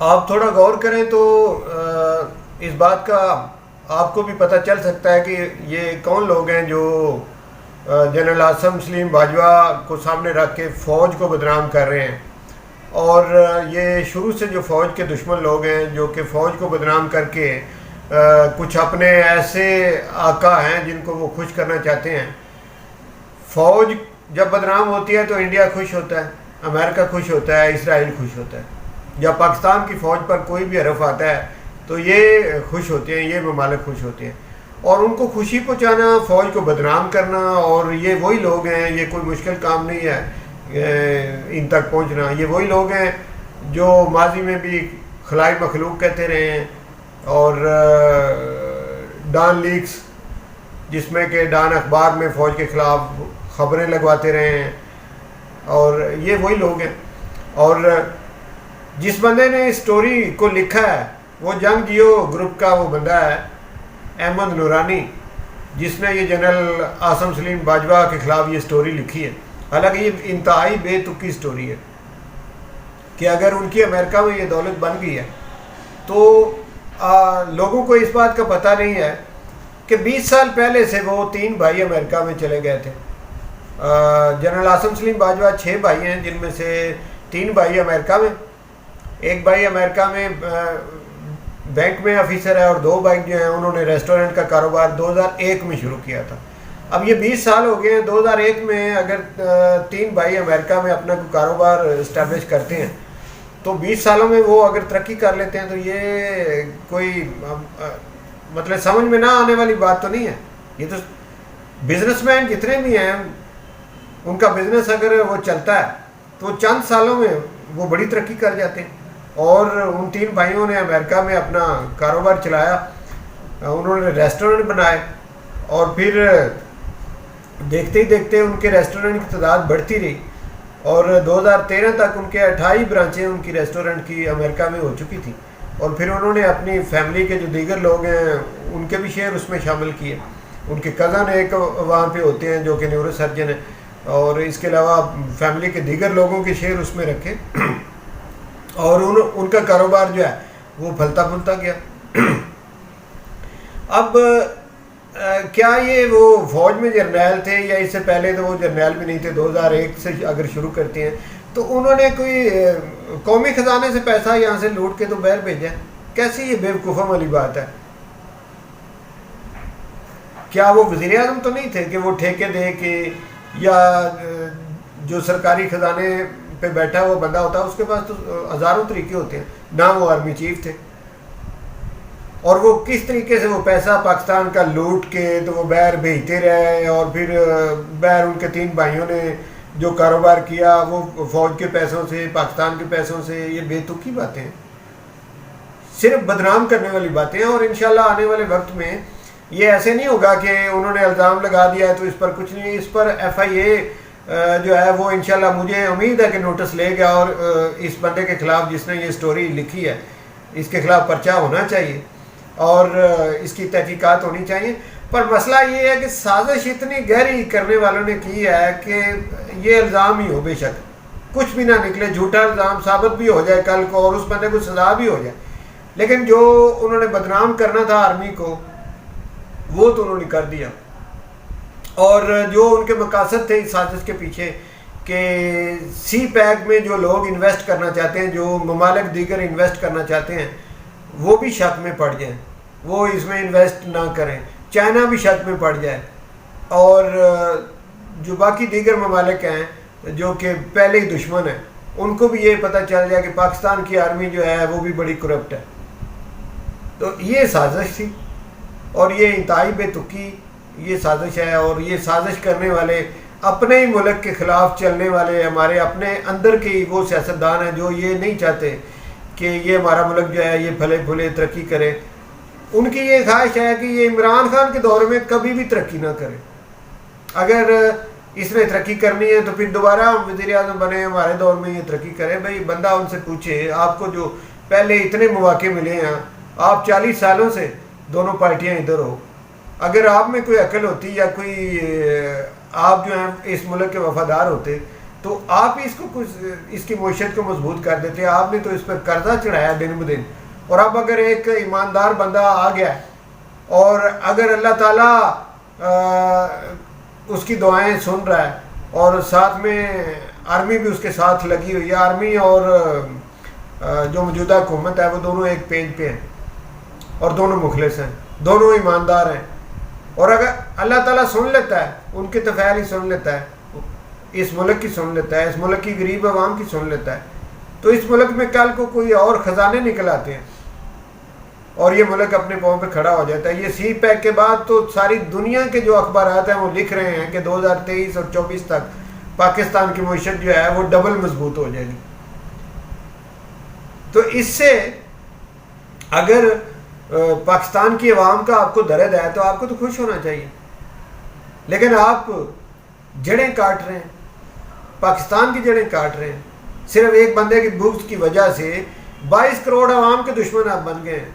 آپ تھوڑا غور کریں تو اس بات کا آپ کو بھی پتہ چل سکتا ہے کہ یہ کون لوگ ہیں جو جنرل عاصم سلیم باجوہ کو سامنے رکھ کے فوج کو بدنام کر رہے ہیں، اور یہ شروع سے جو فوج کے دشمن لوگ ہیں جو کہ فوج کو بدنام کر کے کچھ اپنے ایسے آقا ہیں جن کو وہ خوش کرنا چاہتے ہیں۔ فوج جب بدنام ہوتی ہے تو انڈیا خوش ہوتا ہے، امریکہ خوش ہوتا ہے، اسرائیل خوش ہوتا ہے۔ جب پاکستان کی فوج پر کوئی بھی حرف آتا ہے تو یہ خوش ہوتے ہیں، یہ ممالک خوش ہوتے ہیں، اور ان کو خوشی پہنچانا، فوج کو بدنام کرنا، اور یہ وہی لوگ ہیں، یہ کوئی مشکل کام نہیں ہے ان تک پہنچنا۔ یہ وہی لوگ ہیں جو ماضی میں بھی خلائی مخلوق کہتے رہے ہیں، اور ڈان لیکس جس میں کہ ڈان اخبار میں فوج کے خلاف خبریں لگواتے رہے ہیں، اور یہ وہی لوگ ہیں۔ اور جس بندے نے اس سٹوری کو لکھا ہے وہ جنگ جیو گروپ کا وہ بندہ ہے احمد نورانی، جس نے یہ جنرل عاصم سلیم باجوہ کے خلاف یہ سٹوری لکھی ہے۔ حالانکہ یہ انتہائی بے تکی سٹوری ہے کہ اگر ان کی امریکہ میں یہ دولت بن گئی ہے تو لوگوں کو اس بات کا پتہ نہیں ہے کہ 20 سال پہلے سے وہ 3 بھائی امریکہ میں چلے گئے تھے۔ جنرل عاصم سلیم باجوہ 6 بھائی ہیں، جن میں سے 3 بھائی امریکہ میں، ایک بھائی امریکہ میں بینک میں آفیسر ہے، اور 2 بھائی جو ہیں انہوں نے ریسٹورنٹ کا کاروبار 2001 میں شروع کیا تھا۔ اب یہ 20 سال ہو گئے ہیں، 2001 میں اگر 3 بھائی امریکہ میں اپنا کوئی کاروبار اسٹیبلش کرتے ہیں تو 20 سالوں میں وہ اگر ترقی کر لیتے ہیں تو یہ کوئی مطلب سمجھ میں نہ آنے والی بات تو نہیں ہے۔ یہ تو بزنس مین جتنے بھی ہیں ان کا بزنس اگر وہ چلتا ہے تو وہ چند سالوں میں وہ بڑی ترقی کر جاتے ہیں، اور ان 3 بھائیوں نے امریکہ میں اپنا کاروبار چلایا، انہوں نے ریسٹورنٹ بنائے، اور پھر دیکھتے ہی دیکھتے ان کے ریسٹورنٹ کی تعداد بڑھتی رہی، اور 2013 تک ان کے 28 برانچیں ان کی ریسٹورنٹ کی امریکہ میں ہو چکی تھی، اور پھر انہوں نے اپنی فیملی کے جو دیگر لوگ ہیں ان کے بھی شیئر اس میں شامل کیے۔ ان کے کزن ایک وہاں پہ ہوتے ہیں جو کہ نیورو سرجن ہیں، اور اس کے علاوہ فیملی کے دیگر لوگوں کے شیئر اس میں رکھے، اور ان کا کاروبار جو ہے وہ پھلتا پھولتا گیا۔ اب کیا یہ وہ فوج میں جرنیل تھے یا اس سے پہلے تو وہ جرنیل بھی نہیں تھے؟ 2001 سے اگر شروع کرتے ہیں تو انہوں نے کوئی قومی خزانے سے پیسہ یہاں سے لوٹ کے تو باہر بھیجا؟ کیسی یہ بیوقوفوں والی بات ہے؟ کیا وہ وزیر اعظم تو نہیں تھے کہ وہ ٹھیکے دے کے، یا جو سرکاری خزانے پہ بیٹھا وہ بندہ ہوتا ہے اس کے پاس تو ہزاروں طریقے ہوتے ہیں، نہ وہ آرمی چیف تھے، اور وہ کس طریقے سے وہ پیسہ پاکستان کا لوٹ کے تو وہ باہر بھیجتے رہے، اور پھر باہر ان کے 3 بھائیوں نے جو کاروبار کیا وہ فوج کے پیسوں سے، پاکستان کے پیسوں سے۔ یہ بے تکی باتیں ہیں، صرف بدنام کرنے والی باتیں ہیں، اور انشاءاللہ آنے والے وقت میں یہ ایسے نہیں ہوگا کہ انہوں نے الزام لگا دیا ہے تو اس پر کچھ نہیں، اس پر FIA جو ہے وہ انشاءاللہ مجھے امید ہے کہ نوٹس لے گا، اور اس بندے کے خلاف جس نے یہ سٹوری لکھی ہے اس کے خلاف پرچہ ہونا چاہیے، اور اس کی تحقیقات ہونی چاہیے۔ پر مسئلہ یہ ہے کہ سازش اتنی گہری کرنے والوں نے کی ہے کہ یہ الزام ہی ہو، بے شک کچھ بھی نہ نکلے، جھوٹا الزام ثابت بھی ہو جائے کل کو اور اس بندے کو سزا بھی ہو جائے، لیکن جو انہوں نے بدنام کرنا تھا آرمی کو وہ تو انہوں نے کر دیا۔ اور جو ان کے مقاصد تھے اس سازش کے پیچھے کہ سی پیک میں جو لوگ انویسٹ کرنا چاہتے ہیں، جو ممالک دیگر انویسٹ کرنا چاہتے ہیں، وہ بھی شک میں پڑ جائیں، وہ اس میں انویسٹ نہ کریں، چائنا بھی شک میں پڑ جائے، اور جو باقی دیگر ممالک ہیں جو کہ پہلے ہی دشمن ہیں ان کو بھی یہ پتہ چل جائے کہ پاکستان کی آرمی جو ہے وہ بھی بڑی کرپٹ ہے۔ تو یہ سازش تھی، اور یہ انتہائی بے تکی یہ سازش ہے، اور یہ سازش کرنے والے اپنے ہی ملک کے خلاف چلنے والے ہمارے اپنے اندر کے ہی وہ سیاستدان ہیں جو یہ نہیں چاہتے کہ یہ ہمارا ملک جو ہے یہ پھلے پھولے ترقی کرے۔ ان کی یہ خواہش ہے کہ یہ عمران خان کے دور میں کبھی بھی ترقی نہ کرے، اگر اس نے ترقی کرنی ہے تو پھر دوبارہ وزیر اعظم بنے، ہمارے دور میں یہ ترقی کرے۔ بھائی بندہ ان سے پوچھے، آپ کو جو پہلے اتنے مواقع ملے ہیں، آپ 40 سالوں سے دونوں پارٹیاں ادھر ہو، اگر آپ میں کوئی عقل ہوتی یا کوئی آپ جو ہیں اس ملک کے وفادار ہوتے تو آپ اس کو کچھ اس کی معیشت کو مضبوط کر دیتے ہیں. آپ نے تو اس پر قرضہ چڑھایا دن بدن. اور اب اگر ایک ایماندار بندہ آ گیا اور اگر اللہ تعالیٰ اس کی دعائیں سن رہا ہے اور ساتھ میں آرمی بھی اس کے ساتھ لگی ہوئی ہے، آرمی اور جو موجودہ حکومت ہے وہ دونوں ایک پیج پہ ہیں اور دونوں مخلص ہیں، دونوں ایماندار ہیں، اور اگر اللہ تعالیٰ سن لیتا ہے ان کے تفعیل ہی سن لیتا ہے، اس ملک کی سن لیتا ہے، اس ملک کی غریب عوام کی سن لیتا ہے، تو اس ملک میں کل کو کوئی اور خزانے نکل آتے ہیں اور یہ ملک اپنے پاؤں پہ کھڑا ہو جاتا ہے. یہ سی پیک کے بعد تو ساری دنیا کے جو اخبارات ہیں وہ لکھ رہے ہیں کہ 2023 اور 24 تک پاکستان کی معیشت جو ہے وہ ڈبل مضبوط ہو جائے گی. تو اس سے اگر پاکستان کی عوام کا آپ کو درد ہے تو آپ کو تو خوش ہونا چاہیے، لیکن آپ جڑیں کاٹ رہے ہیں، پاکستان کی جڑیں کاٹ رہے ہیں. صرف ایک بندے کی بغض کی وجہ سے 22 کروڑ عوام کے دشمن آپ بن گئے ہیں.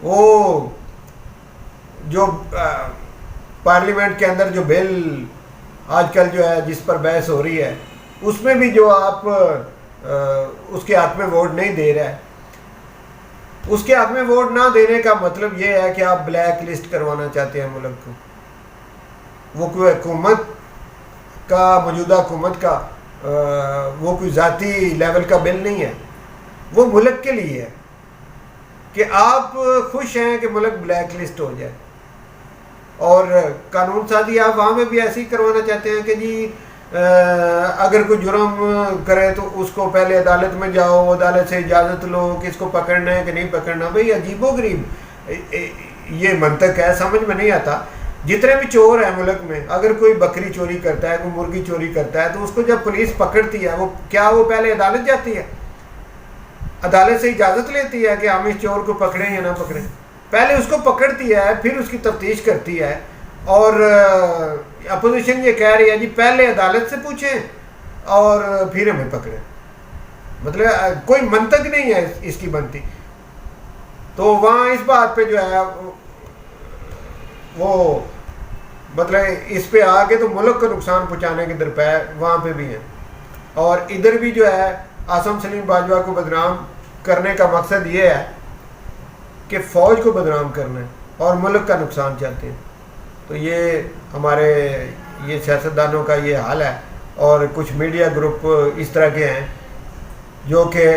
وہ جو پارلیمنٹ کے اندر جو بل آج کل جو ہے جس پر بحث ہو رہی ہے اس میں بھی جو آپ اس کے حق میں ووٹ نہیں دے رہا ہے، اس کے حق میں ووٹ نہ دینے کا مطلب یہ ہے کہ آپ بلیک لسٹ کروانا چاہتے ہیں ملک کو. وہ کوئی حکومت کا موجودہ حکومت کا وہ کوئی ذاتی لیول کا بل نہیں ہے، وہ ملک کے لیے ہے کہ آپ خوش ہیں کہ ملک بلیک لسٹ ہو جائے. اور قانون سازی آپ وہاں میں بھی ایسے ہی کروانا چاہتے ہیں کہ جی اگر کوئی جرم کرے تو اس کو پہلے عدالت میں جاؤ، عدالت سے اجازت لو کہ اس کو پکڑنا ہے کہ نہیں پکڑنا. بھئی عجیب و غریب یہ منطق ہے، سمجھ میں نہیں آتا. جتنے بھی چور ہیں ملک میں، اگر کوئی بکری چوری کرتا ہے، کوئی مرغی چوری کرتا ہے، تو اس کو جب پولیس پکڑتی ہے وہ پہلے عدالت جاتی ہے، عدالت سے اجازت لیتی ہے کہ ہم اس چور کو پکڑیں یا نہ پکڑیں؟ پہلے اس کو پکڑتی ہے، پھر اس کی تفتیش کرتی ہے. اور اپوزیشن یہ کہہ رہی ہے جی پہلے عدالت سے پوچھیں اور پھر ہمیں پکڑیں. مطلب کوئی منطق نہیں ہے اس کی بنتی. تو وہاں اس بات پہ جو ہے وہ مطلب اس پہ آ کے تو ملک کو نقصان پہنچانے کے درپے وہاں پہ بھی ہیں. اور ادھر بھی جو ہے عاصم سلیم باجوہ کو بدنام کرنے کا مقصد یہ ہے کہ فوج کو بدنام کرنا ہے اور ملک کا نقصان چاہتے ہیں. تو یہ ہمارے یہ سیاستدانوں کا یہ حال ہے. اور کچھ میڈیا گروپ اس طرح کے ہیں جو کہ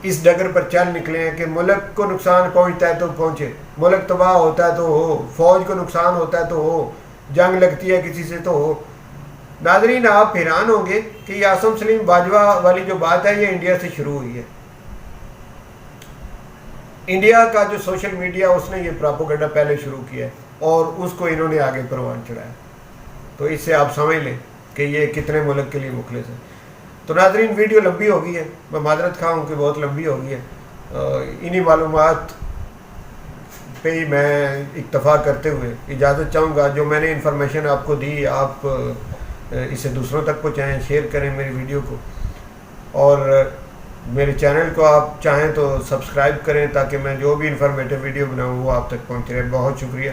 اس ڈگر پر چل نکلے ہیں کہ ملک کو نقصان پہنچتا ہے تو پہنچے، ملک تباہ ہوتا ہے تو ہو، فوج کو نقصان ہوتا ہے تو ہو، جنگ لگتی ہے کسی سے تو ہو. ناظرین آپ حیران ہوں گے کہ یہ عاصم سلیم باجوہ والی جو بات ہے یہ انڈیا سے شروع ہوئی ہے. انڈیا کا جو سوشل میڈیا اس نے یہ پراپوگنڈا پہلے شروع کیا ہے اور اس کو انہوں نے آگے پروان چڑھایا. تو اس سے آپ سمجھ لیں کہ یہ کتنے ملک کے لیے مخلص ہیں. تو ناظرین ویڈیو لمبی ہو گئی ہے، میں معذرت خواہ ہوں کہ بہت لمبی ہو گئی ہے. انہی معلومات پہ ہی میں اکتفا کرتے ہوئے اجازت چاہوں گا. جو میں نے انفارمیشن آپ کو دی آپ اسے دوسروں تک پہنچائیں، شیئر کریں میری ویڈیو کو، اور میرے چینل کو آپ چاہیں تو سبسکرائب کریں تاکہ میں جو بھی انفارمیٹیو ویڈیو بناؤں وہ آپ تک پہنچ رہے. بہت شکریہ.